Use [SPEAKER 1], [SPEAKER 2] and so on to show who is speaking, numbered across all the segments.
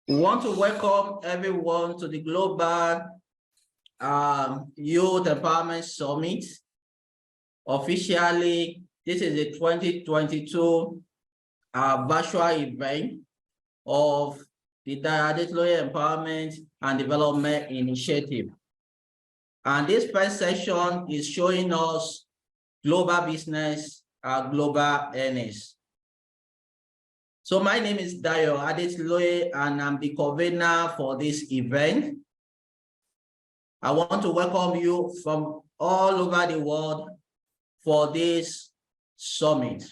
[SPEAKER 1] We want to welcome everyone to the Global Youth Empowerment Summit. Officially, this is the 2022 virtual event of the Dayo Adetiloye Empowerment and Development Initiative. And this first session is showing us global business, global earnings. So my name is Dayo Adetiloye, and I'm the convener for this event. I want to welcome you from all over the world for this summit.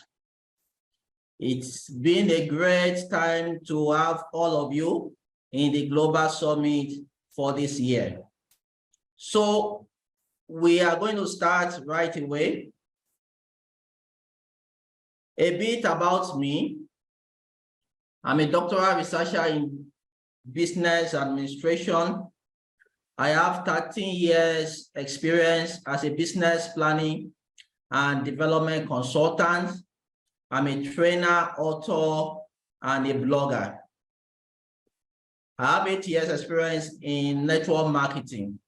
[SPEAKER 1] It's been a great time to have all of you in the Global Summit for this year. So we are going to start right away. A bit about me. I'm a doctoral researcher in business administration. I have 13 years experience as a business planning and development consultant. I'm a trainer, author, and a blogger. I have 8 years experience in network marketing.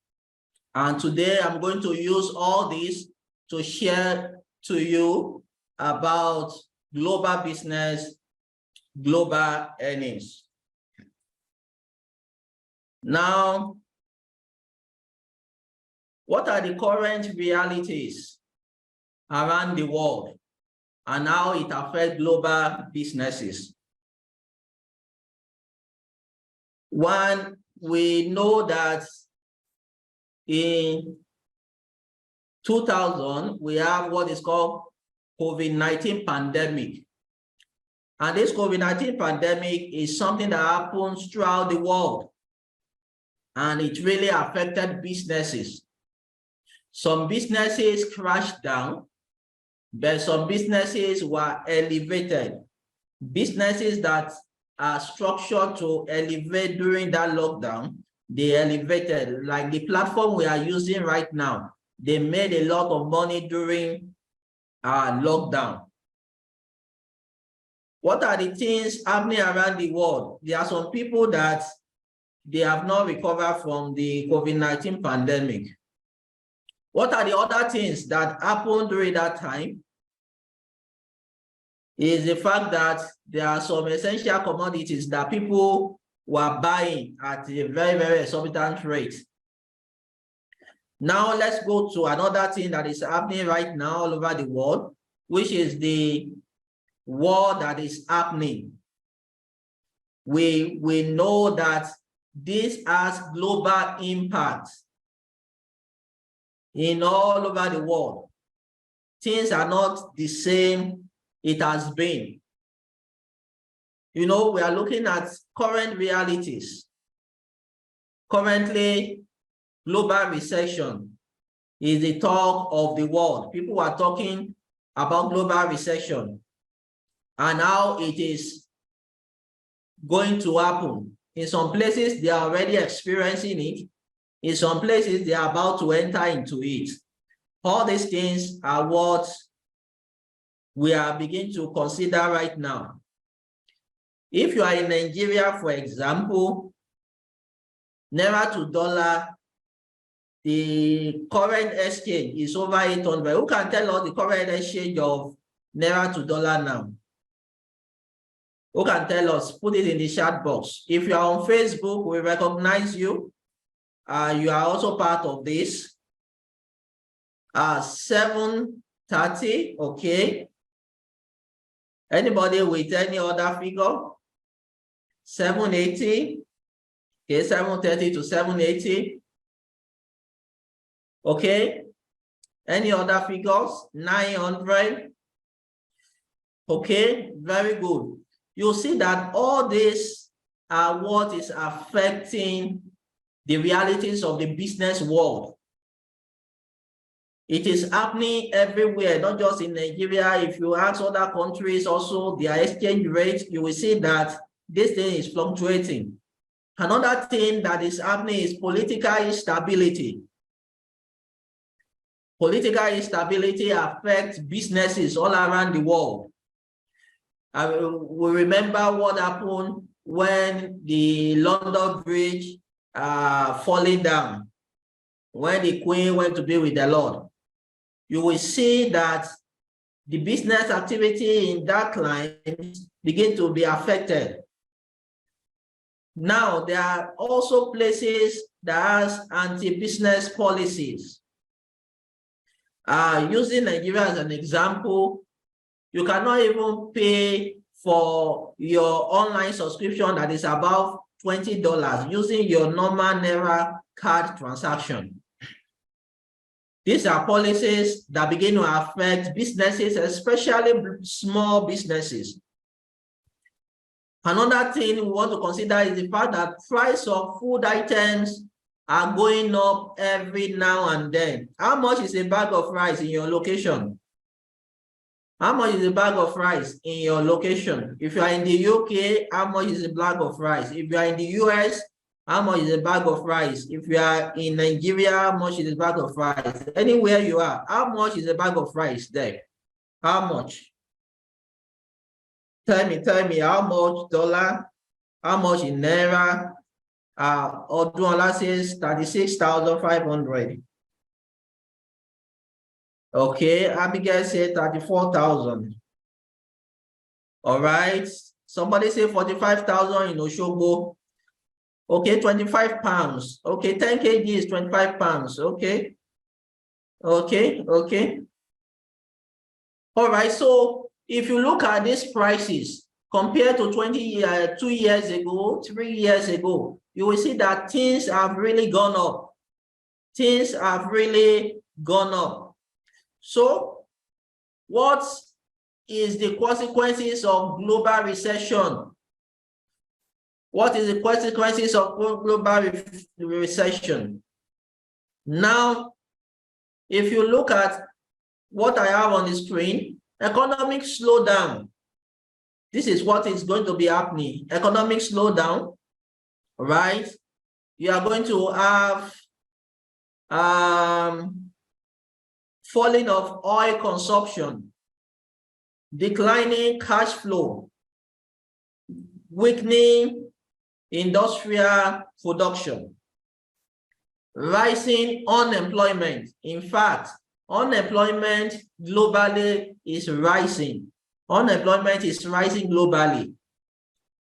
[SPEAKER 1] And today I'm going to use all this to share to you about global business, global earnings. Now, what are the current realities around the world and how it affects global businesses? One, we know that in 2000, we have what is called COVID-19 pandemic. And this COVID-19 pandemic is something that happens throughout the world, and it really affected businesses. Some businesses crashed down, but some businesses were elevated. Businesses that are structured to elevate during that lockdown, they elevated. Like the platform we are using right now, they made a lot of money during lockdown. What are the things happening around the world? There are some people that they have not recovered from the COVID-19 pandemic. What are the other things that happened during that time? Is the fact that there are some essential commodities that people were buying at a very, very exorbitant rate. Now let's go to another thing that is happening right now all over the world, which is the war that is happening. We know that this has global impact in all over the world. Things are not the same it has been. You know, we are looking at current realities. Currently, global recession is the talk of the world. People are talking about global recession and how it is going to happen. In some places, they are already experiencing it. In some places, they are about to enter into it. All these things are what we are beginning to consider right now. If you are in Nigeria, for example, Naira to dollar, the current exchange is over 800. Who can tell us the current exchange of Naira to dollar now? Who can tell us? Put it in the chat box. If you are on Facebook, we recognize you. You are also part of this. 730, okay. Anybody with any other figure? 780, okay, 730 to 780. Okay, any other figures? 900. Okay, very good. You'll see that all this are what is affecting the realities of the business world. It is happening everywhere, not just in Nigeria. If you ask other countries also, their exchange rate, you will see that this thing is fluctuating. Another thing that is happening is political instability. Political instability affects businesses all around the world. We remember what happened when the London Bridge falling down, when the Queen went to be with the Lord, you will see that the business activity in that client begin to be affected. Now, there are also places that has anti-business policies. Using Nigeria as an example, you cannot even pay for your online subscription that is above $20 using your normal Naira card transaction. These are policies that begin to affect businesses, especially small businesses. Another thing we want to consider is the fact that price of food items are going up every now and then. How much is a bag of rice in your location? How much is a bag of rice in your location? If you are in the UK, how much is a bag of rice? If you are in the US, how much is a bag of rice? If you are in Nigeria, how much is a bag of rice? Anywhere you are, how much is a bag of rice there? How much? Tell me, how much dollar? How much in Naira? Odunla says 36,500. Okay, Abigail said 34,000. All right. Somebody say 45,000 in Oshogbo. Okay, 25 pounds. Okay, 10 kg is 25 pounds. Okay. Okay. All right. So if you look at these prices compared to 2 years ago, 3 years ago, you will see that things have really gone up. Things have really gone up. So, what is the consequences of global recession? What is the consequences of global recession? Now, if you look at what I have on the screen, economic slowdown. This is what is going to be happening. Economic slowdown, right? You are going to have falling of oil consumption, declining cash flow, weakening industrial production, rising unemployment. In fact, unemployment globally is rising. Unemployment is rising globally.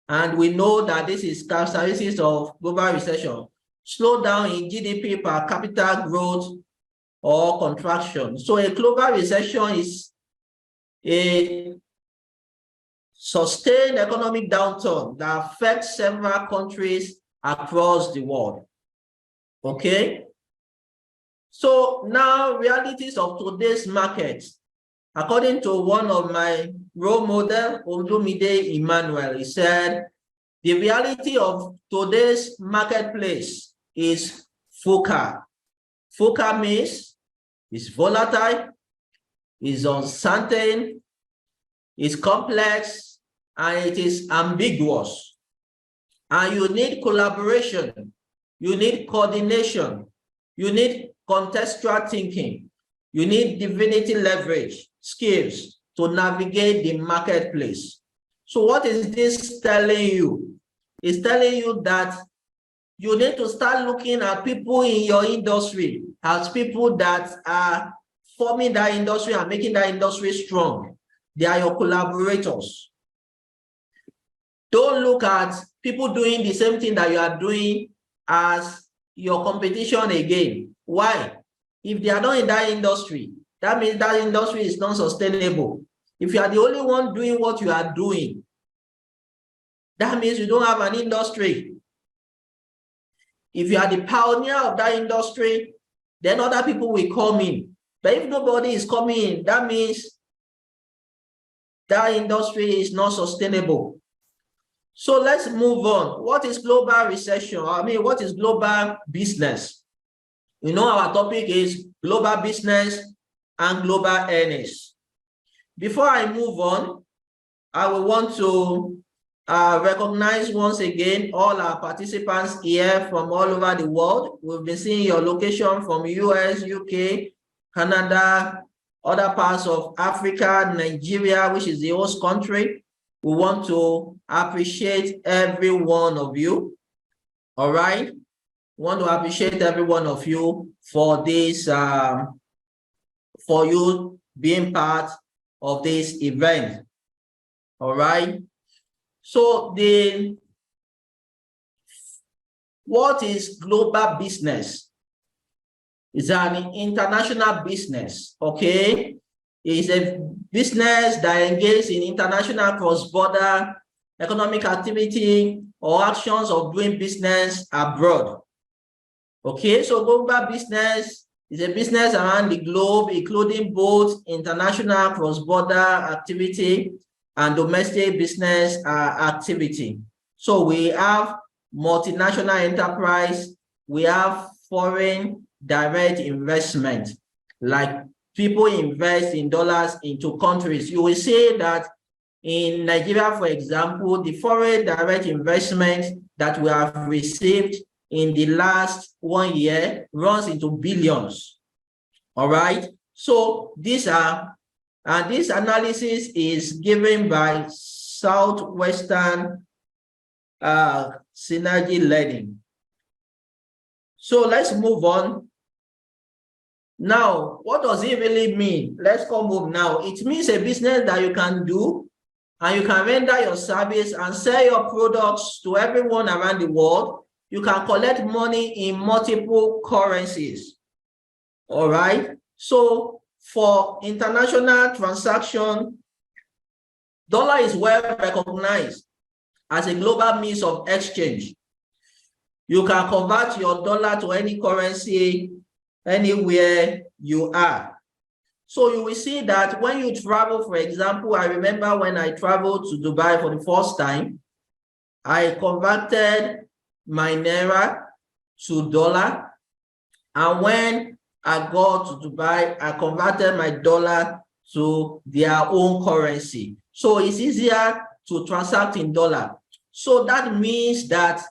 [SPEAKER 1] And we know that this is characteristics of global recession. Slowdown in GDP per capita growth or contraction. So a global recession is a sustained economic downturn that affects several countries across the world. Okay? So now realities of today's market. According to one of my role models, Olumide Emmanuel, he said, the reality of today's marketplace is FOCA. FOCA means it's volatile, it's uncertain, it's complex, and it is ambiguous. And you need collaboration, you need coordination, you need contextual thinking, you need divinity leverage skills to navigate the marketplace. So what is this telling you? It's telling you that you need to start looking at people in your industry as people that are forming that industry and making that industry strong. They are your collaborators. Don't look at people doing the same thing that you are doing as your competition again. Why? If they are not in that industry, that means that industry is not sustainable. If you are the only one doing what you are doing, that means you don't have an industry. If you are the pioneer of that industry, then other people will come in. But if nobody is coming in, that means that industry is not sustainable. So let's move on. What is global recession? What is global business? You know, our topic is global business and global earnings. Before I move on, I will want to recognize once again all our participants here from all over the world. We've been seeing your location from US, UK, Canada, other parts of Africa, Nigeria, which is the host country. we want to appreciate every one of you. All right. We want to appreciate every one of you for this, for you being part of this event. All right. So what is global business? It's an international business, okay? It's a business that engages in international cross-border economic activity or actions of doing business abroad. Okay, so global business is a business around the globe, including both international cross-border activity and domestic business activity. So we have multinational enterprise, we have foreign direct investment, like people invest in dollars into countries. You will see that in Nigeria, for example, the foreign direct investment that we have received in the last 1 year runs into billions. All right. So these are, and this analysis is given by Southwestern Synergy Learning. So let's move on. Now, what does it really mean? Let's come up now. It means a business that you can do and you can render your service and sell your products to everyone around the world. You can collect money in multiple currencies. All right. So for international transaction, dollar is well recognized as a global means of exchange. You can convert your dollar to any currency anywhere you are. So you will see that when you travel, for example, I remember when I traveled to Dubai for the first time, I converted my Naira to dollar. And when I got to Dubai, I converted my dollar to their own currency. So it's easier to transact in dollar. So that means that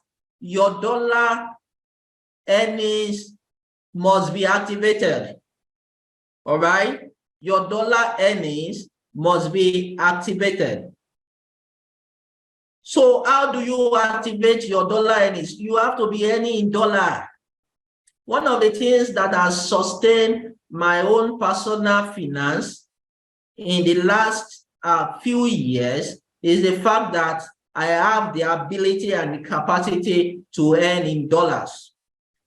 [SPEAKER 1] your dollar earnings must be activated. All right. Your dollar earnings must be activated. So how do you activate your dollar earnings? You have to be earning in dollar. One of the things that has sustained my own personal finance in the last few years is the fact that I have the ability and the capacity to earn in dollars.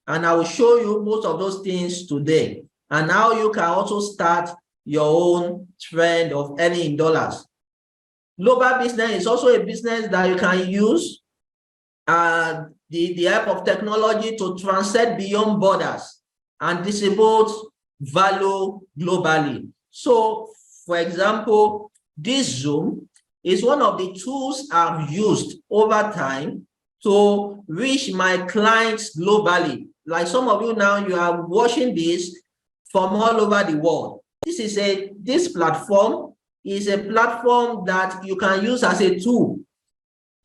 [SPEAKER 1] And I will show you most of those things today and how you can also start your own trend of earning in dollars. Global business is also a business that you can use the help of technology to transcend beyond borders and distribute value globally. So, for example, this Zoom is one of the tools I've used over time to reach my clients globally. Like some of you now, you are watching this from all over the world. This platform is a platform that you can use as a tool.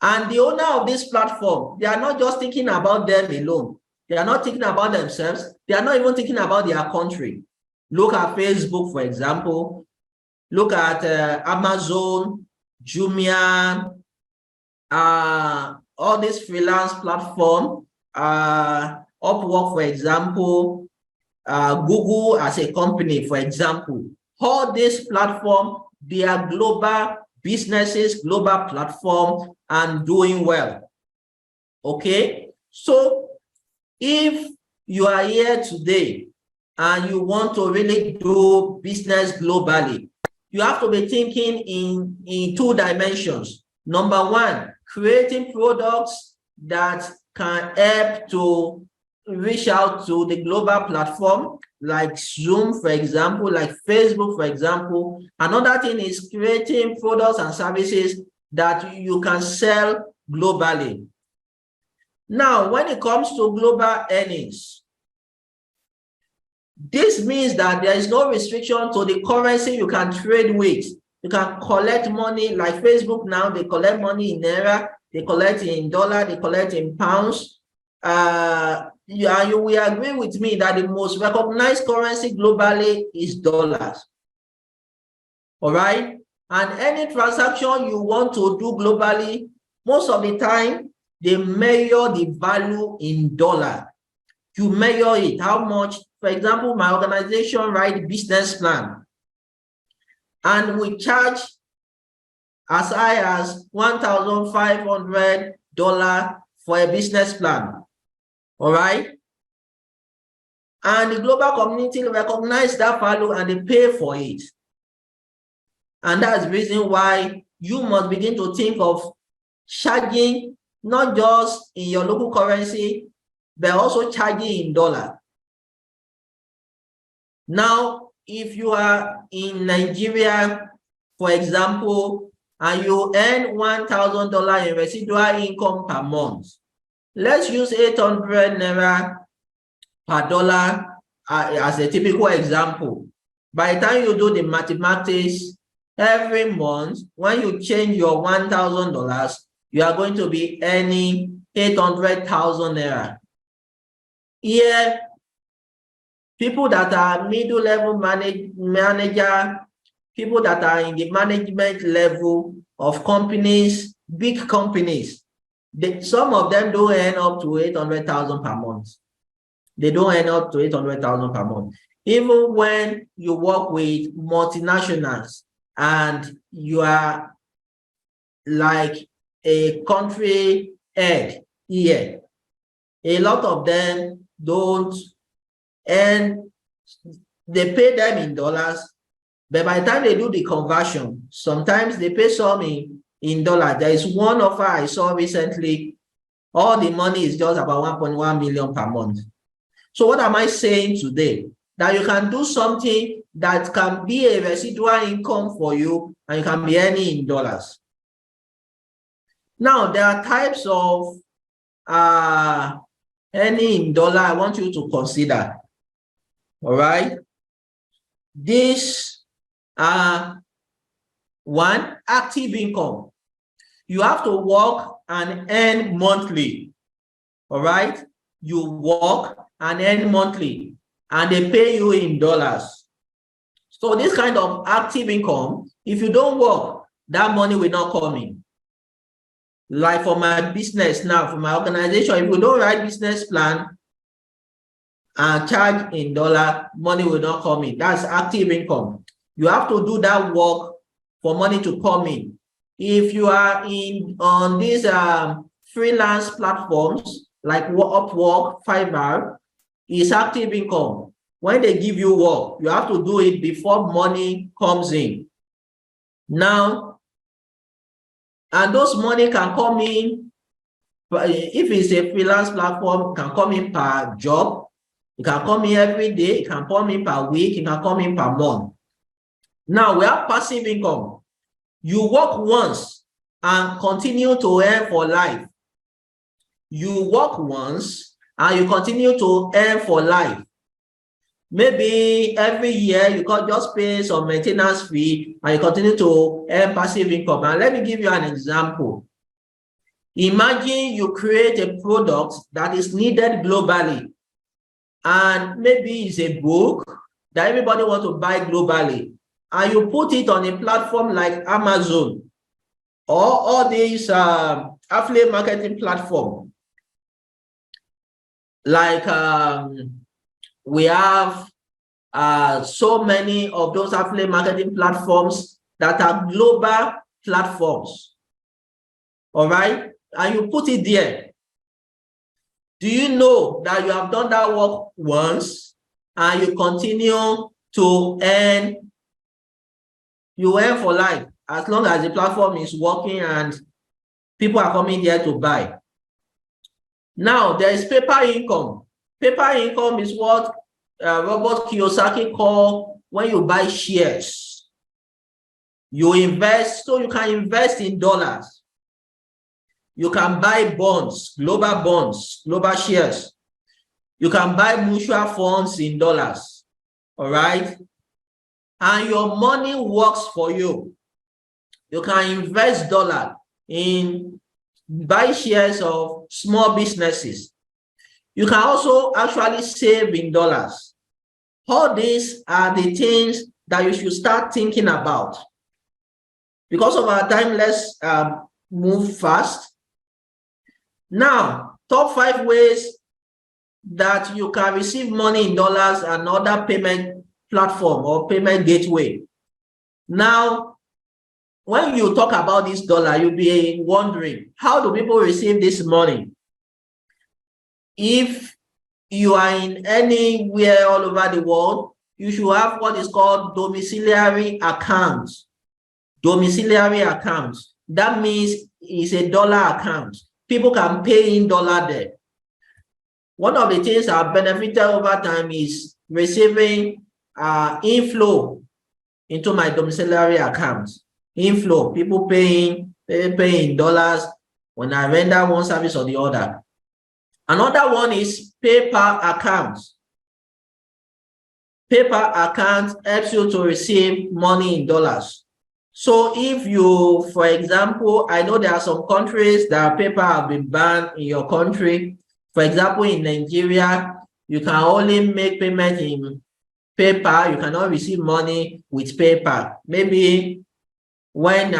[SPEAKER 1] And the owner of this platform, they are not just thinking about them alone. They are not thinking about themselves. They are not even thinking about their country. Look at Facebook, for example. Look at Amazon, Jumia, all these freelance platforms, Upwork, for example, Google as a company, for example. All these platforms, they are global businesses, global platform, and doing well. Okay, so if you are here today and you want to really do business globally, you have to be thinking in two dimensions. Number one, creating products that can help to reach out to the global platform, like Zoom, for example, like Facebook, for example. Another thing is creating products and services that you can sell globally. Now, when it comes to global earnings, this means that there is no restriction to the currency you can trade with. You can collect money, like Facebook now, they collect money in Naira, they collect in dollar, they collect in pounds. You will agree with me that the most recognized currency globally is dollars. All right. And any transaction you want to do globally, most of the time, they measure the value in dollar. You measure it, how much, for example, my organization write business plan, and we charge as high as $1,500 for a business plan, all right? And the global community recognize that value and they pay for it. And that's the reason why you must begin to think of charging not just in your local currency, but also charging in dollar. Now, if you are in Nigeria, for example, and you earn $1,000 in residual income per month, let's use 800 naira per dollar as a typical example. By the time you do the mathematics, every month, when you change your $1,000, you are going to be earning 800,000 naira. Here, people that are middle level manager, people that are in the management level of companies, big companies, some of them don't earn up to 800,000 per month. They don't earn up to 800,000 per month. Even when you work with multinationals and you are like a country head here, a lot of them don't earn, they pay them in dollars, but by the time they do the conversion, sometimes they pay some in dollars. There is one offer I saw recently, all the money is just about 1.1 million per month. So what am I saying today? That you can do something that can be a residual income for you and you can be earning in dollars. Now, there are types of earning in dollar I want you to consider. All right. These are one, active income. You have to work and earn monthly. All right. You work and earn monthly, and they pay you in dollars. So this kind of active income, if you don't work, that money will not come in. Like for my business now, for my organization, if we don't write business plan and charge in dollar, money will not come in. That's active income. You have to do that work for money to come in. If you are on these freelance platforms like Upwork, Fiverr, is active income. When they give you work, you have to do it before money comes in. Now, and those money can come in, if it's a freelance platform, can come in per job, it can come in every day, it can come in per week, it can come in per month. Now, we have passive income. You work once and continue to earn for life. You work once and you continue to earn for life. Maybe every year you can just pay some maintenance fee and you continue to earn passive income. And let me give you an example. Imagine you create a product that is needed globally, and maybe it's a book that everybody wants to buy globally, and you put it on a platform like Amazon or all these affiliate marketing platform. Like we have so many of those affiliate marketing platforms that are global platforms. All right, and you put it there. Do you know that you have done that work once and you continue to earn? You earn for life as long as the platform is working and people are coming there to buy. Now, there is paper income. Paper income is what Robert Kiyosaki called when you buy shares. You invest, so you can invest in dollars. You can buy bonds, global shares. You can buy mutual funds in dollars. All right. And your money works for you. You can invest dollar in buy shares of small businesses. You can also actually save in dollars. All these are the things that you should start thinking about. Because of our time, let's move fast. Now, top 5 ways that you can receive money in dollars and other payment platform or payment gateway. Now, when you talk about this dollar, you'll be wondering, how do people receive this money? If you are in anywhere all over the world, you should have what is called domiciliary accounts. Domiciliary accounts. That means it's a dollar account. People can pay in dollar there. One of the things I've benefited over time is receiving inflow into my domiciliary accounts. Inflow, people paying in dollars when I render one service or the other. Another one is PayPal accounts. PayPal account helps you to receive money in dollars. So if you, for example, I know there are some countries that PayPal have been banned in your country. For example, in Nigeria, you can only make payment in PayPal. You cannot receive money with PayPal. Maybe when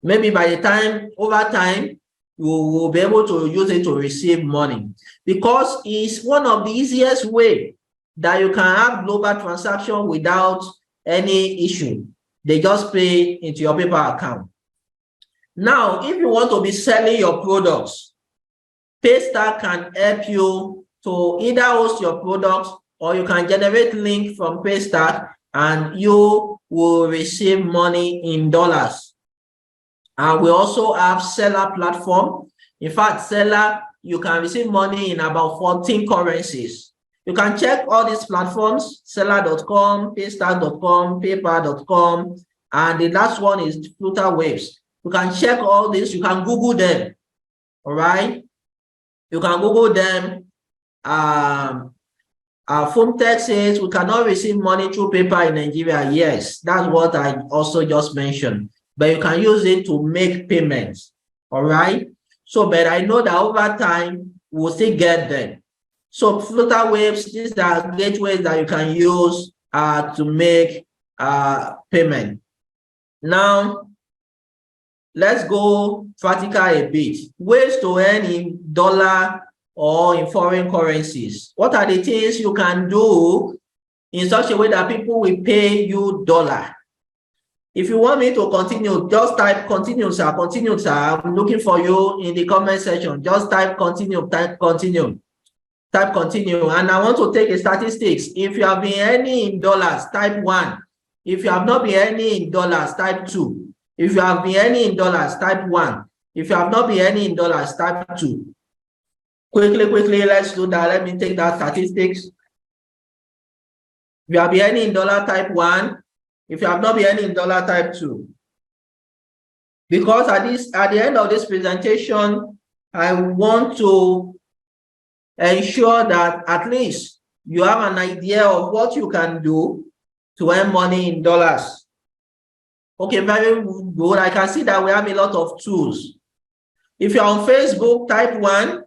[SPEAKER 1] maybe by the time, over time, you will be able to use it to receive money, because it's one of the easiest way that you can have global transaction without any issue. They just pay into your PayPal account. Now, if you want to be selling your products, Paystack can help you to either host your products, or you can generate link from Paystack and you will receive money in dollars. And we also have seller platform. In fact, seller, you can receive money in about 14 currencies. You can check all these platforms: seller.com, paystack.com, paypal.com, and the last one is FlutterWaves. You can check all this. You can Google them. All right. You can Google them. Fumtech says we cannot receive money through PayPal in Nigeria. Yes, that's what I also just mentioned. But you can use it to make payments. All right. So, but I know that over time we'll still get them. So FlutterWaves, these are gateways that you can use to make payment. Now, let's go practical a bit. Ways to earn in dollar or in foreign currencies. What are the things you can do in such a way that people will pay you dollar? If you want me to continue, just type continue, sir. Continue, sir. I'm looking for you in the comment section. Just type continue, type continue, type continue. And I want to take a statistics. If you have been earning in dollars, type 1. If you have not been earning in dollars, type 2. If you have been earning in dollars, type 1. If you have not been earning in dollars, type 2. Quickly, let's do that. Let me take that statistics. If you have been earning in dollar, type 1. If you have not been earning in dollar, type 2. Because at the end of this presentation, I want to ensure that at least you have an idea of what you can do to earn money in dollars. Okay, very good. I can see that we have a lot of tools. If you're on Facebook, type 1.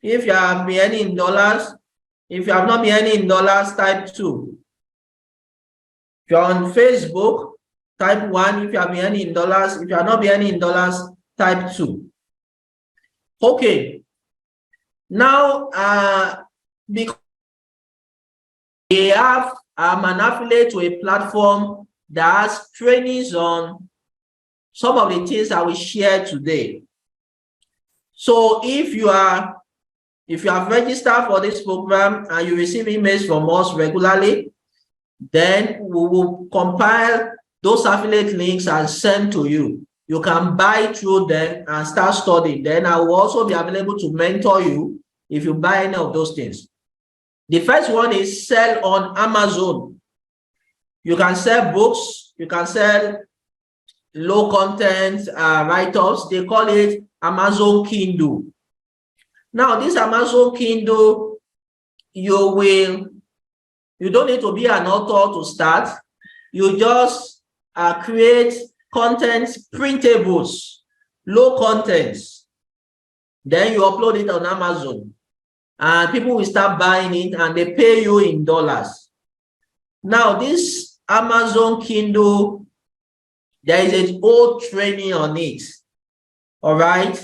[SPEAKER 1] If you have been earning in dollars. If you have not been earning in dollars, type 2. If you're on Facebook, type 1. If you have been earning in dollars. If you are not been earning in dollars, type 2. Okay. Now, because we have an affiliate to a platform that has trainings on some of the things that we share today. So if you have registered for this program and you receive emails from us regularly, then we will compile those affiliate links and send to you. You can buy through them and start studying. Then I will also be available to mentor you if you buy any of those things. The first one is sell on Amazon. You can sell books. You can sell low content write-ups. They call it Amazon Kindle. Now, this Amazon Kindle, you don't need to be an author to start. You just create content printables, low contents. Then you upload it on Amazon. And people will start buying it and they pay you in dollars. Now, this Amazon Kindle. There is a whole training on it. All right.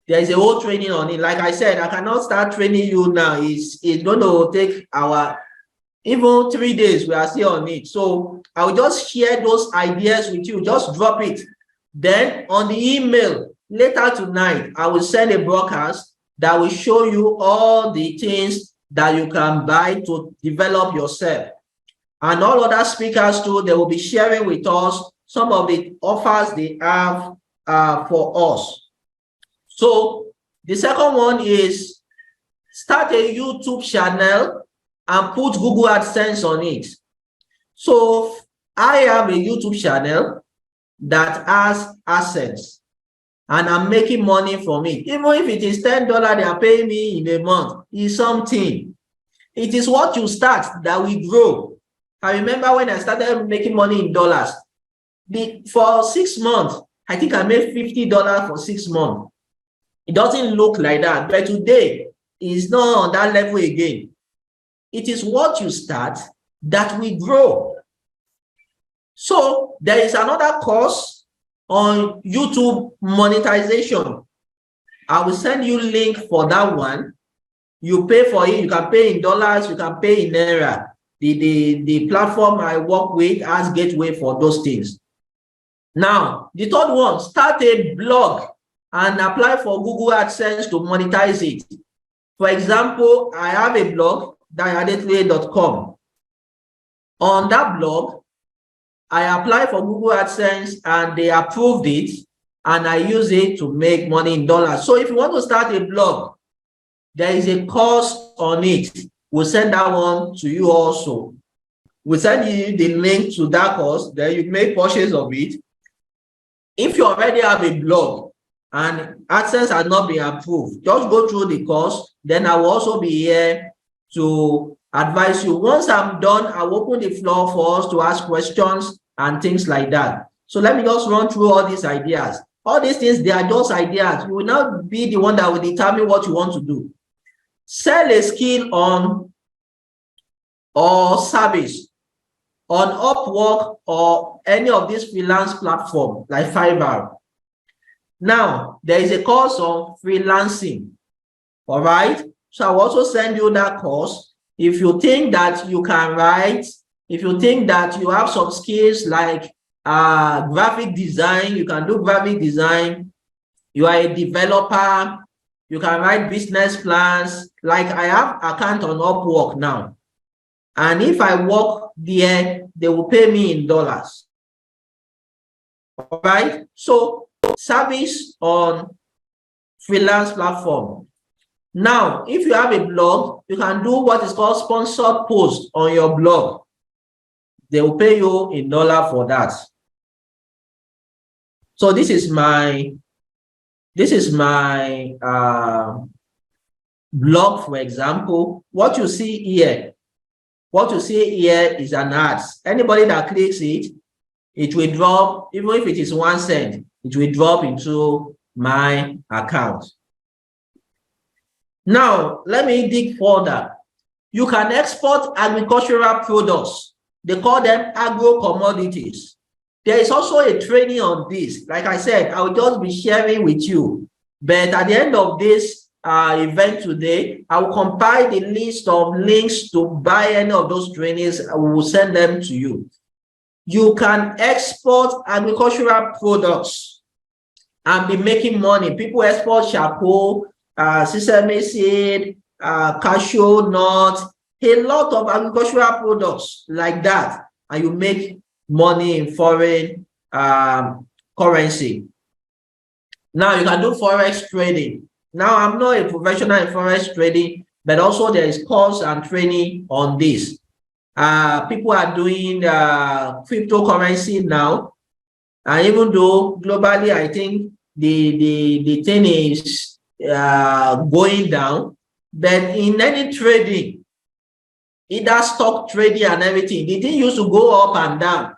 [SPEAKER 1] There is a whole training on it. Like I said, I cannot start training you now. It's going to take even 3 days. We are still on it. So I will just share those ideas with you. Just drop it. Then on the email later tonight, I will send a broadcast that will show you all the things that you can buy to develop yourself. And all other speakers too, they will be sharing with us some of the offers they have for us. So the second one is start a YouTube channel and put Google AdSense on it. So I have a YouTube channel that has AdSense and I'm making money from it. Even if it is $10 they are paying me in a month, it's something. It is what you start that will grow. I remember when I started making money in dollars, for 6 months, I think I made $50 for 6 months. It doesn't look like that, but today is not on that level again. It is what you start that will grow. So there is another course on YouTube monetization. I will send you a link for that one. You pay for it. You can pay in dollars. You can pay in naira. The platform I work with has gateway for those things. Now, the third one, start a blog and apply for Google AdSense to monetize it. For example, I have a blog, dayoadetiloye.com. On that blog, I apply for Google AdSense and they approved it, and I use it to make money in dollars. So if you want to start a blog, there is a course on it. We'll send that one to you also. We'll send you the link to that course, then you make purchase of it. If you already have a blog and AdSense has not been approved, just go through the course. Then I will also be here to advise you. Once I'm done, I'll open the floor for us to ask questions and things like that. So let me just run through all these ideas. All these things, they are just ideas. You will not be the one that will determine what you want to do. Sell a skill on or service on Upwork or any of these freelance platforms like Fiverr. Now, there is a course on freelancing. All right. So I will also send you that course. If you think that you can write, if you think that you have some skills like graphic design, you can do graphic design, you are a developer, you can write business plans. Like I have account on Upwork now. And if I work there, they will pay me in dollars. All right. So service on freelance platform. Now, if you have a blog, you can do what is called sponsored post on your blog. They will pay you in dollar for that. So this is my blog, for example. What you see here is an ad. Anybody that clicks it, it will drop, even if it is 1 cent, it will drop into my account. Now, let me dig further. You can export agricultural products. They call them agro commodities. There is also a training on this. Like I said, I will just be sharing with you. But at the end of this event today, I will compile the list of links to buy any of those trainings. I will send them to you. You can export agricultural products and be making money. People export charcoal, sesame seed, cashew nut, a lot of agricultural products like that, and you make money in foreign currency. Now you can do forex trading. Now I'm not a professional in forex trading, but also there is course and training on this. People are doing cryptocurrency now, and even though globally I think the thing is going down, but in any trading, either stock trading and everything, the thing used to go up and down.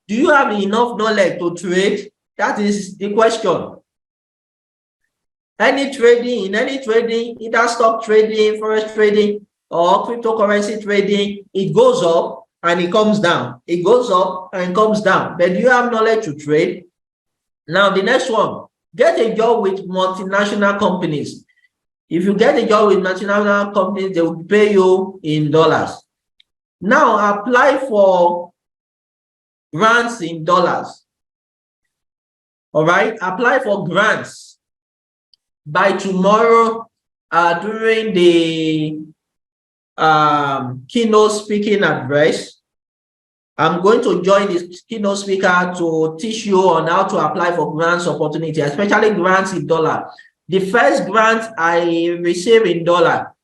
[SPEAKER 1] Do you have enough knowledge to trade? That is the question. In any trading, either stock trading, forex trading, or cryptocurrency trading, it goes up and it comes down. It goes up and comes down. But do you have knowledge to trade? Now, the next one, get a job with multinational companies. If you get a job with multinational companies, they will pay you in dollars. Now, apply for grants in dollars. All right, apply for grants by tomorrow during the keynote speaking address. I'm going to join this keynote speaker to teach you on how to apply for grants opportunity, especially grants in dollar. The first grant I received in dollar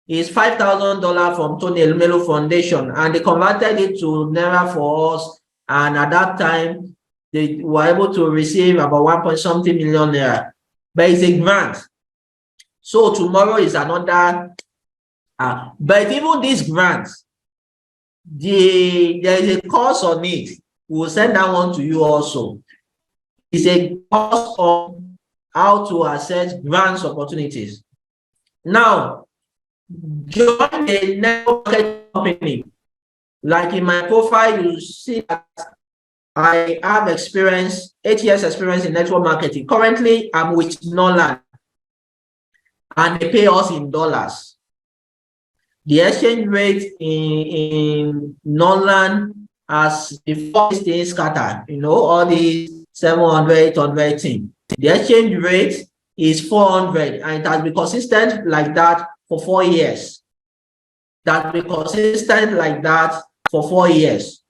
[SPEAKER 1] is $5,000 from Tony Elumelu Foundation, and they converted it to Naira for us. And at that time, they were able to receive about 1.something million Naira. But it's a grant. So tomorrow is another. But even these grants, there is a course on it. We'll send that one to you also. It's a course on how to access grants opportunities. Now, join a network company. Like in my profile, you see that I have experience, 8 years experience in network marketing. Currently, I'm with Nolan, and they pay us in dollars. The exchange rate in Nolan has before things scattered, all these 700, 800 things. The exchange rate is 400, and it has been consistent like that for 4 years. That's been consistent like that for 4 years.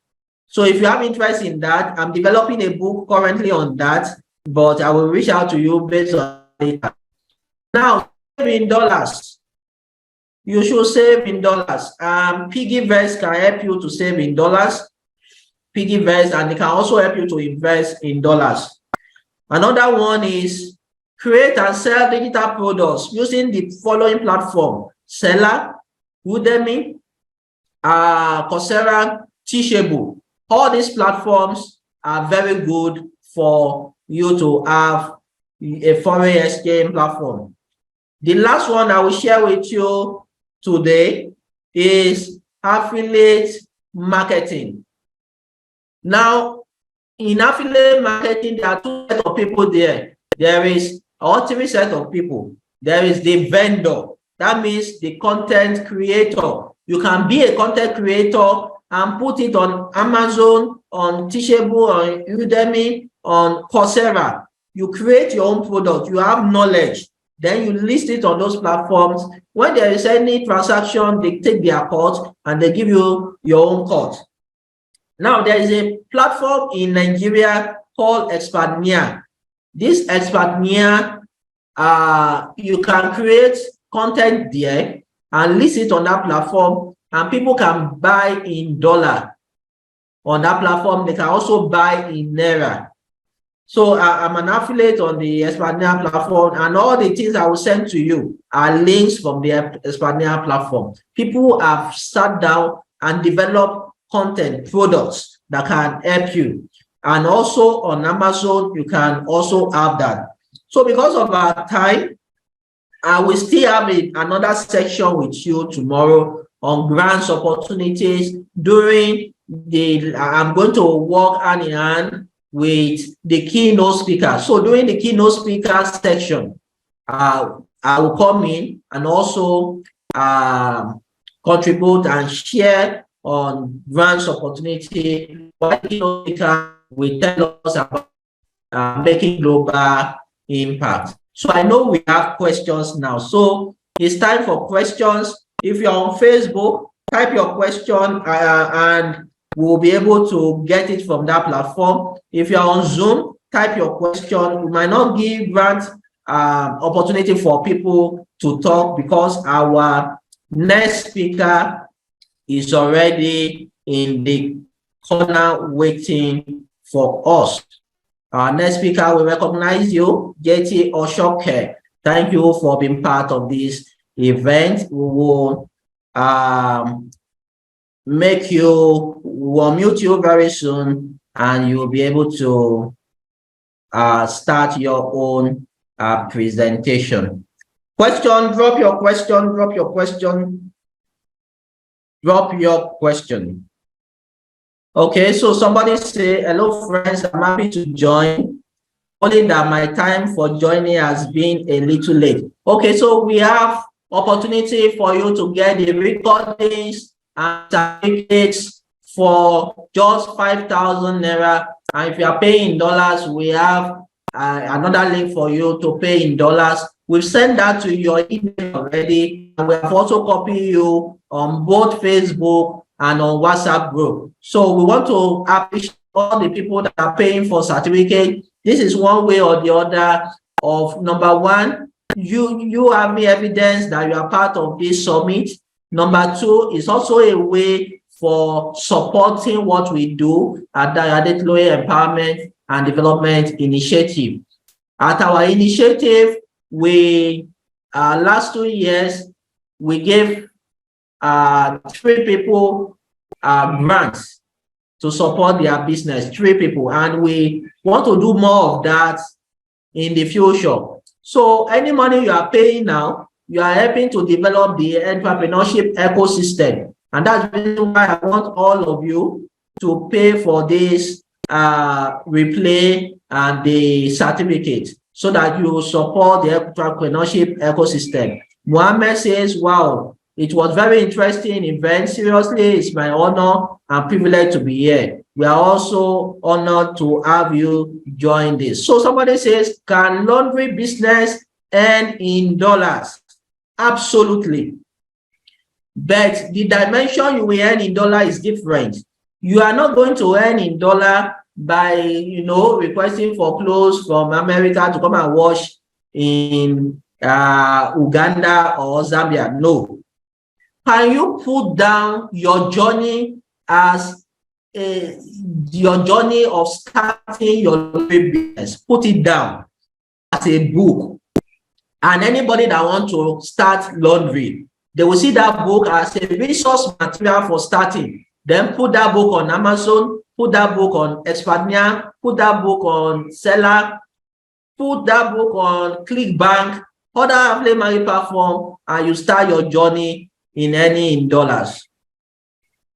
[SPEAKER 1] So if you have interest in that, I'm developing a book currently on that, but I will reach out to you based on it. Now, in dollars. You should save in dollars. Piggyverse can help you to save in dollars. Piggyverse, and it can also help you to invest in dollars. Another one is create and sell digital products using the following platform: Seller, Udemy, Coursera, Teachable. All these platforms are very good for you to have a foreign exchange platform. The last one I will share with you today is affiliate marketing. Now, in affiliate marketing, there are 2 sets of people there. There is 3 sets of people. There is the vendor. That means the content creator. You can be a content creator and put it on Amazon, on Teachable, on Udemy, on Coursera. You create your own product. You have knowledge. Then you list it on those platforms. When there is any transaction, they take their cut and they give you your own cut. Now, there is a platform in Nigeria called Expertnia. This Expertnia, you can create content there and list it on that platform, and people can buy in dollar on that platform. They can also buy in Naira. So I'm an affiliate on the Expertnia platform, and all the things I will send to you are links from the Expertnia platform. People have sat down and developed content products that can help you. And also on Amazon, you can also have that. So because of our time, I will still have another section with you tomorrow on grants opportunities. I'm going to work hand in hand with the keynote speaker. So during the keynote speaker section, I will come in and also contribute and share on grants opportunity. What the keynote speaker will tell us about making global impact. So I know we have questions now. So it's time for questions. If you're on Facebook, type your question and we'll be able to get it from that platform. If you're on Zoom, type your question. We might not give grant opportunity for people to talk because our next speaker is already in the corner waiting for us. Our next speaker, we recognize you, JT Oshoke. Thank you for being part of this event. We will we'll mute you very soon, and you'll be able to start your own presentation. Question, drop your question, drop your question, drop your question. Okay, so somebody say, hello friends, I'm happy to join. Only that my time for joining has been a little late. Okay, so we have opportunity for you to get the recordings and certificates for just 5,000 naira. And if you are paying in dollars, we have another link for you to pay in dollars. We've sent that to your email already. And we have also copied you on both Facebook and on WhatsApp group. So we want to appreciate all the people that are paying for certificate. This is one way or the other of, number one, you having evidence that you are part of this summit. Number two, is also a way for supporting what we do at the Dayo Adetiloye Empowerment and Development Initiative. At our initiative, we last 2 years, we gave 3 people grants to support their business, 3 people, and we want to do more of that in the future. So any money you are paying now, you are helping to develop the entrepreneurship ecosystem. And that's the reason why I want all of you to pay for this replay and the certificate so that you support the entrepreneurship ecosystem. Mohammed says, wow, it was very interesting event. Seriously, it's my honor and privilege to be here. We are also honored to have you join this. So somebody says, can laundry business earn in dollars? Absolutely. But the dimension you will earn in dollar is different. You are not going to earn in dollar by, requesting for clothes from America to come and wash in Uganda or Zambia. No. Can you put down your journey as your journey of starting your business? Put it down as a book. And anybody that wants to start laundry, they will see that book as a resource material for starting. Then put that book on Amazon, put that book on Expedia, put that book on Seller, put that book on ClickBank, other affiliate marketing platform, and you start your journey in dollars.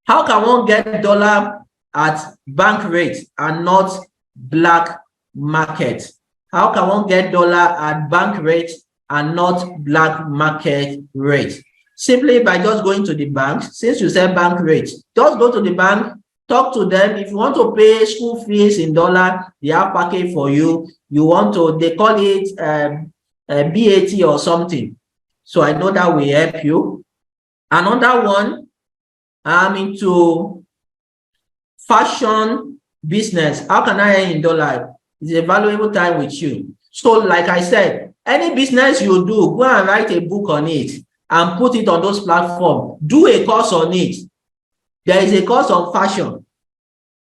[SPEAKER 1] How can one get dollar at bank rate and not black market? How can one get dollar at bank rate and not black market rate? Simply by just going to the bank. Since you said bank rate, just go to the bank, talk to them. If you want to pay school fees in dollar, they have package for you. You want to, they call it BAT or something. So I know that will help you. Another one, I'm into fashion business. How can I earn in dollar? It's a valuable time with you. So like I said, any business you do, go and write a book on it and put it on those platforms. Do a course on it. There is a course on fashion.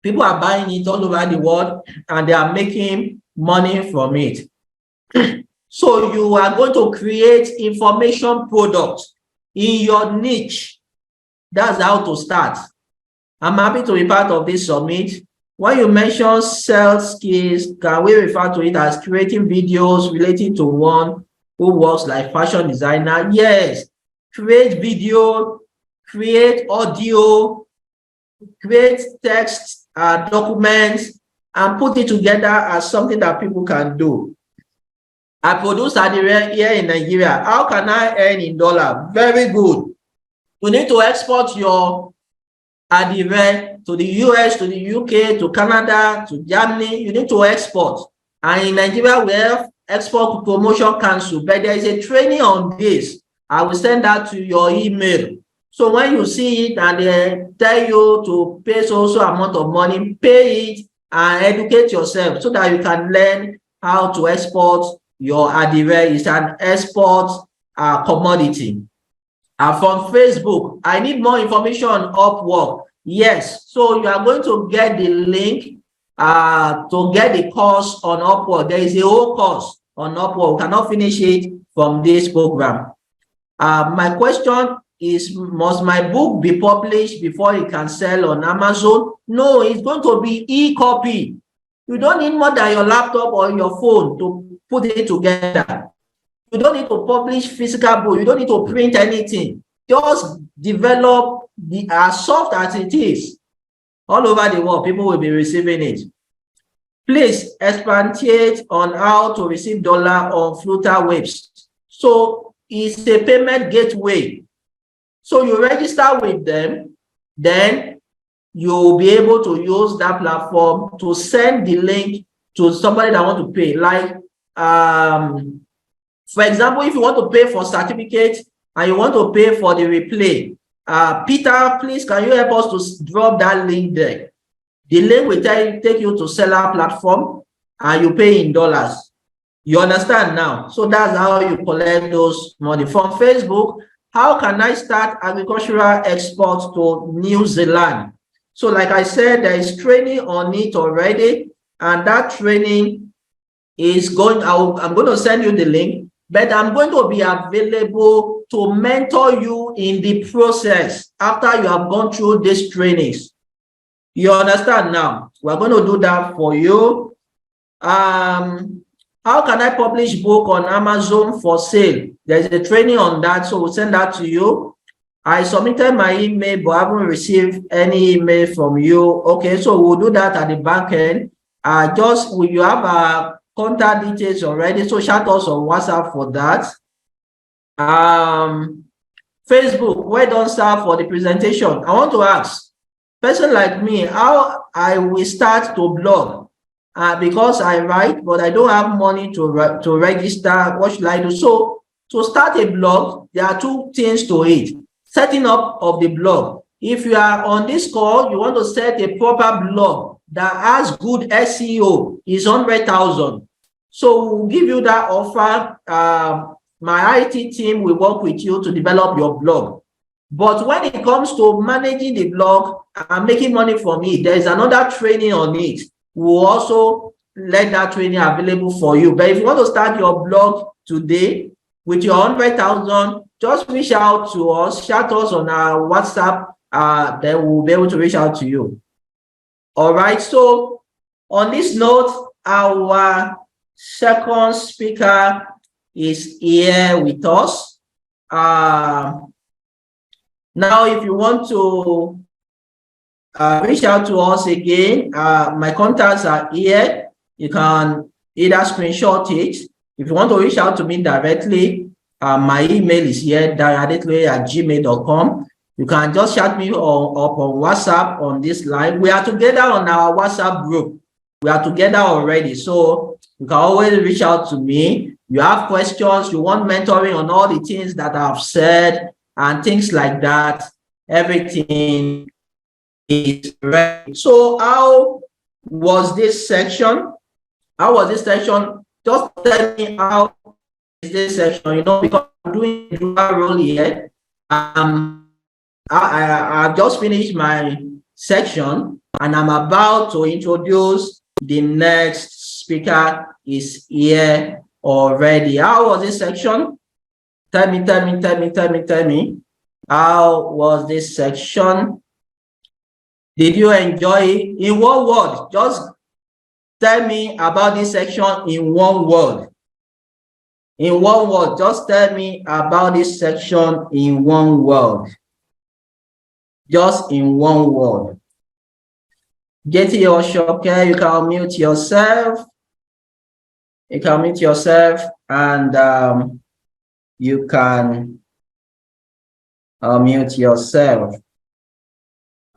[SPEAKER 1] People are buying it all over the world and they are making money from it. So you are going to create information products in your niche. That's how to start. I'm happy to be part of this summit. When you mention sales skills, can we refer to it as creating videos relating to one who works like fashion designer? Yes. Create video, create audio, create text, documents, and put it together as something that people can do. I produce adire here in Nigeria. How can I earn in dollar? Very good. You need to export your adire to the US, to the UK, to Canada, to Germany. You need to export. And in Nigeria, we have Export Promotion Council, but there is a training on this. I will send that to your email. So when you see it and they tell you to pay so amount of money, pay it and educate yourself so that you can learn how to export your adire. It's an export commodity. From Facebook, I need more information on Upwork. Yes, so you are going to get the link to get the course on Upwork. There is a whole course on Upwork. We cannot finish it from this program. My question is, must my book be published before it can sell on Amazon? No, it's going to be e-copy. You don't need more than your laptop or your phone to put it together. You don't need to publish physical book. You don't need to print anything. Just develop the as soft as it is. All over the world, people will be receiving it. Please expatiate on how to receive dollar on FlutterWaves. So it's a payment gateway. So you register with them, then you'll be able to use that platform to send the link to somebody that want to pay. Like, for example, if you want to pay for certificate and you want to pay for the replay, Peter, please, can you help us to drop that link there? The link will take you to seller platform and you pay in dollars. You understand now? So that's how you collect those money. From Facebook, how can I start agricultural export to New Zealand? So like I said, there is training on it already, and that training is going, I'm going to send you the link, but I'm going to be available to mentor you in the process after you have gone through these trainings. You understand now? We're going to do that for you. How can I publish book on Amazon for sale? There's a training on that, so we'll send that to you. I submitted my email, but I haven't received any email from you. Okay, so we'll do that at the back end. You have our contact details already, so chat us on WhatsApp for that. Facebook, well done, sir, for the presentation. I want to ask, person like me, how I will start to blog? Because I write, but I don't have money to register. What should I do? So to start a blog, there are two things to it. Setting up of the blog. If you are on this call, you want to set a proper blog that has good SEO, is 100,000. So we'll give you that offer. My IT team will work with you to develop your blog. But when it comes to managing the blog and making money from it, there is another training on it. We'll also let that training available for you. But if you want to start your blog today with your 100,000, just reach out to us, chat us on our WhatsApp, then we'll be able to reach out to you. All right, so on this note, our second speaker is here with us. Now, if you want to reach out to us again, my contacts are here. You can either screenshot it. If you want to reach out to me directly, my email is here, dayoadetiloye@gmail.com. You can just chat me up on WhatsApp on this line. We are together on our WhatsApp group. We are together already, so you can always reach out to me. You have questions, you want mentoring on all the things that I've said and things like that. Everything is ready. So how was this section? How was this section? Just tell me how is this section, you know, because I'm doing a dual role here. I just finished my section and I'm about to introduce the next speaker is here already. How was this section? Tell me. How was this section? Did you enjoy it? In one word, just tell me about this section in one word. In one word, just tell me about this section in one word. Just in one word. JT Oshoke, you can unmute yourself. You can unmute yourself and you can unmute yourself.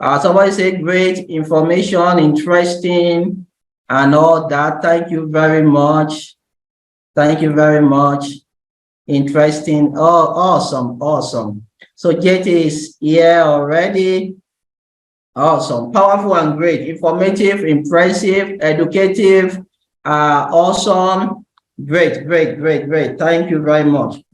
[SPEAKER 1] Somebody say great information, interesting, and all that. Thank you very much. Thank you very much. Interesting. Oh, awesome. So JT is here already. Awesome, powerful and great, informative, impressive, educative, awesome, great. Thank you very much.